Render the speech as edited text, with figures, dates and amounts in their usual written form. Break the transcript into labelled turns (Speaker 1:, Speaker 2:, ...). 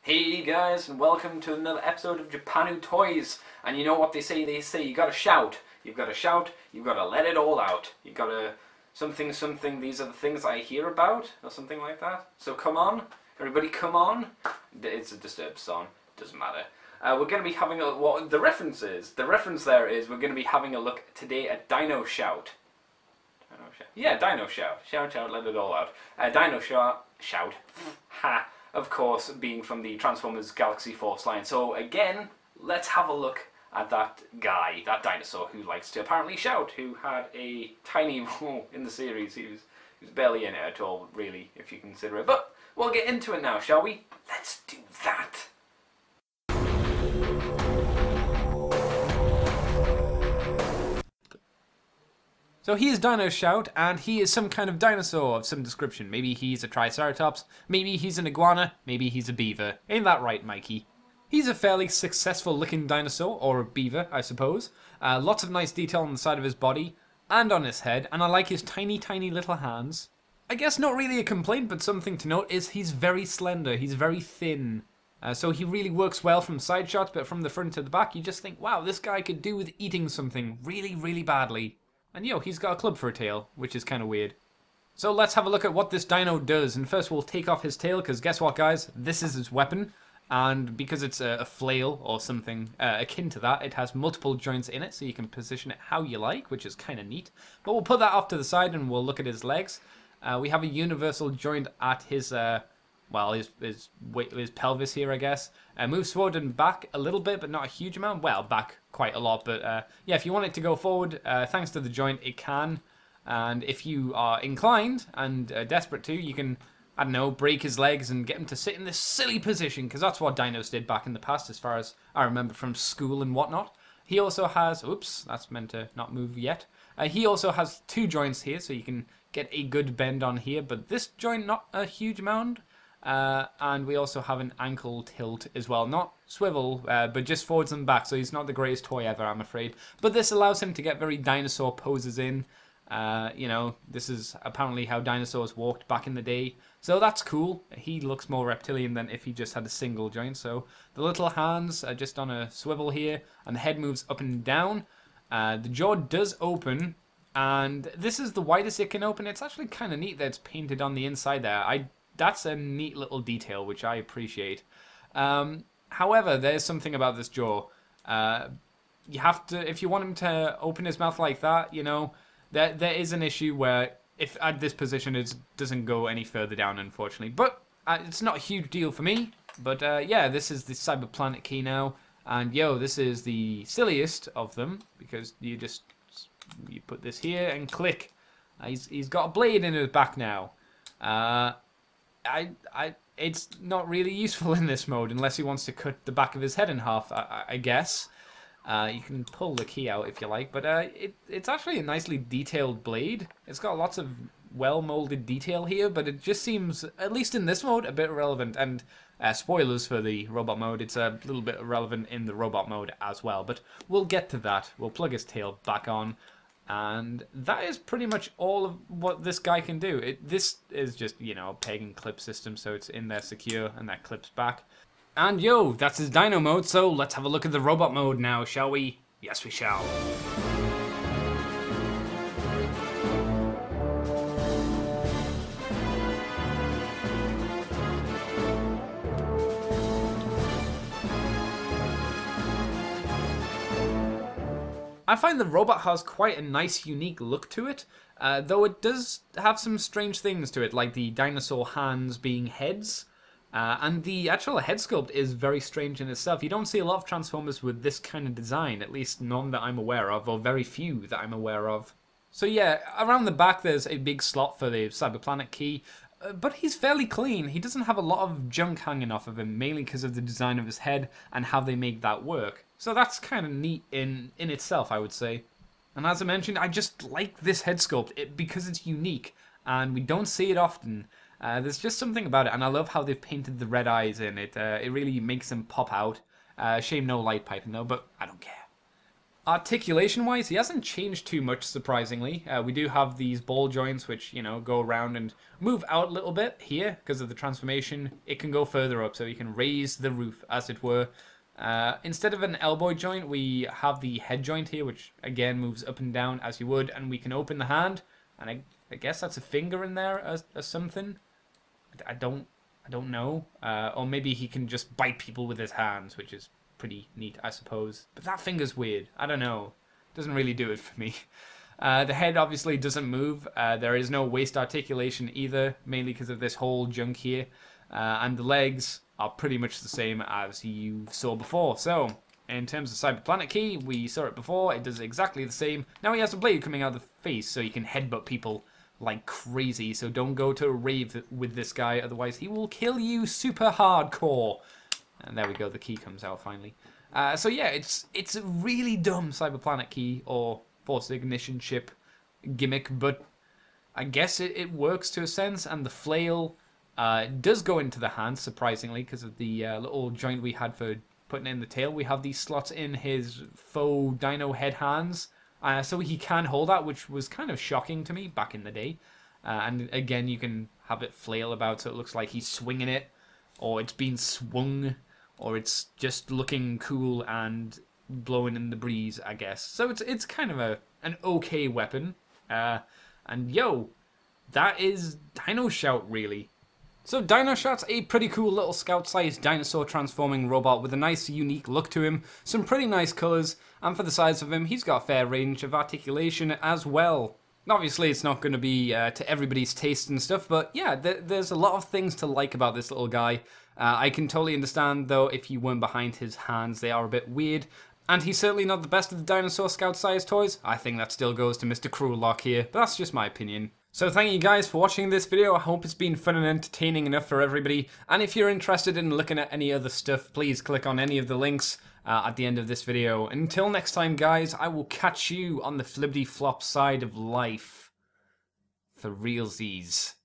Speaker 1: Hey guys, and welcome to another episode of Japanu Toys. And you know what they say? They say you gotta shout. You've gotta shout, you've gotta let it all out. You gotta something, these are the things I hear about, or something like that. So come on, everybody come on. It's a Disturbed song, doesn't matter. We're gonna be having a, what the reference is. The reference there is we're gonna be having a look today at DinoShout. Yeah, DinoShout. Shout, shout, let it all out. DinoShout, shout. Ha. Of course, being from the Transformers Galaxy Force line. So again, let's have a look at that guy, that dinosaur who likes to apparently shout, who had a tiny role in the series. He was barely in it at all, really, if you consider it. But we'll get into it now, shall we? Let's do that. So he is DinoShout, and he is some kind of dinosaur of some description. Maybe he's a Triceratops, maybe he's an iguana, maybe he's a beaver. Ain't that right, Mikey? He's a fairly successful looking dinosaur, or a beaver, I suppose. Lots of nice detail on the side of his body, and on his head, and I like his tiny, tiny little hands. I guess not really a complaint, but something to note is he's very slender, he's very thin. So he really works well from side shots, but from the front to the back, you just think, wow, this guy could do with eating something really, really badly. And yo, he's got a club for a tail, which is kind of weird. So let's have a look at what this dino does. And first we'll take off his tail, because guess what, guys? This is his weapon. And because it's a flail or something akin to that, it has multiple joints in it, so you can position it how you like, which is kind of neat. But we'll put that off to the side and we'll look at his legs. We have a universal joint at his, his pelvis here, I guess. Moves forward and back a little bit, but not a huge amount. Well, back quite a lot, but yeah, if you want it to go forward, thanks to the joint, it can. And if you are inclined and desperate to, you can, I don't know, break his legs and get him to sit in this silly position, because that's what dinos did back in the past, as far as I remember from school and whatnot. He also has, oops, that's meant to not move yet. He also has two joints here, so you can get a good bend on here, but this joint, not a huge amount. And we also have an ankle tilt as well. Not swivel, but just forwards and back, so he's not the greatest toy ever, I'm afraid. But this allows him to get very dinosaur poses in. You know, this is apparently how dinosaurs walked back in the day. So that's cool. He looks more reptilian than if he just had a single joint. So the little hands are just on a swivel here, and the head moves up and down. The jaw does open, and this is the widest it can open. It's actually kind of neat that it's painted on the inside there. That's a neat little detail, which I appreciate. However, there's something about this jaw. You have to, if you want him to open his mouth like that, you know, there is an issue where if at this position it doesn't go any further down, unfortunately. But it's not a huge deal for me. But yeah, this is the Cyberplanet key now. And yo, this is the silliest of them, because you put this here and click. He's got a blade in his back now. It's not really useful in this mode unless he wants to cut the back of his head in half, I guess. You can pull the key out if you like, but it's actually a nicely detailed blade. It's got lots of well-molded detail here, but it just seems, at least in this mode, a bit irrelevant. And spoilers for the robot mode, it's a little bit irrelevant in the robot mode as well, but we'll get to that. We'll plug his tail back on. And that is pretty much all of what this guy can do. This is just, you know, a peg and clip system, so it's in there secure, and that clips back. And yo, that's his dino mode, so let's have a look at the robot mode now, shall we? Yes, we shall. I find the robot has quite a nice, unique look to it, though it does have some strange things to it, like the dinosaur hands being heads, and the actual head sculpt is very strange in itself. You don't see a lot of Transformers with this kind of design, at least none that I'm aware of, or very few that I'm aware of. So yeah, around the back there's a big slot for the Cyberplanet key, but he's fairly clean. He doesn't have a lot of junk hanging off of him, mainly because of the design of his head and how they make that work. So that's kind of neat in itself, I would say. And as I mentioned, I just like this head sculpt because it's unique, and we don't see it often. There's just something about it, and I love how they've painted the red eyes in it. It really makes them pop out. Shame no light piping though, but I don't care. Articulation-wise, he hasn't changed too much, surprisingly. We do have these ball joints, which, you know, go around and move out a little bit here because of the transformation. It can go further up, so you can raise the roof, as it were. Instead of an elbow joint, we have the head joint here, which, again, moves up and down as you would, and we can open the hand, and I guess that's a finger in there as something. I don't know. Or maybe he can just bite people with his hands, which is pretty neat, I suppose. But that finger's weird. I don't know. Doesn't really do it for me. The head obviously doesn't move. There is no waist articulation either, mainly because of this whole junk here. And the legs are pretty much the same as you saw before. So, in terms of Cyberplanet Key, we saw it before. It does exactly the same. Now he has a blade coming out of the face, so he can headbutt people like crazy. So don't go to a rave with this guy, otherwise he will kill you super hardcore. And there we go, the key comes out finally. So yeah, it's a really dumb Cyberplanet Key or Forced Ignition Chip gimmick, but I guess it works to a sense, and the flail does go into the hand, surprisingly, because of the little joint we had for putting in the tail. We have these slots in his faux dino head hands, so he can hold that, which was kind of shocking to me back in the day. And again, you can have it flail about, so it looks like he's swinging it, or it's being swung, or it's just looking cool and blowing in the breeze, I guess. So it's kind of an okay weapon. And yo, that is DinoShout, really. So DinoShout's a pretty cool little scout-sized dinosaur transforming robot with a nice unique look to him, some pretty nice colours, and for the size of him, he's got a fair range of articulation as well. Obviously, it's not going to be to everybody's taste and stuff, but yeah, there's a lot of things to like about this little guy. I can totally understand, though, if you weren't behind his hands, they are a bit weird. And he's certainly not the best of the dinosaur scout-sized toys. I think that still goes to Mr. Cruellock here, but that's just my opinion. So thank you guys for watching this video. I hope it's been fun and entertaining enough for everybody. And if you're interested in looking at any other stuff, please click on any of the links at the end of this video. Until next time, guys, I will catch you on the flippity flop side of life. For realsies.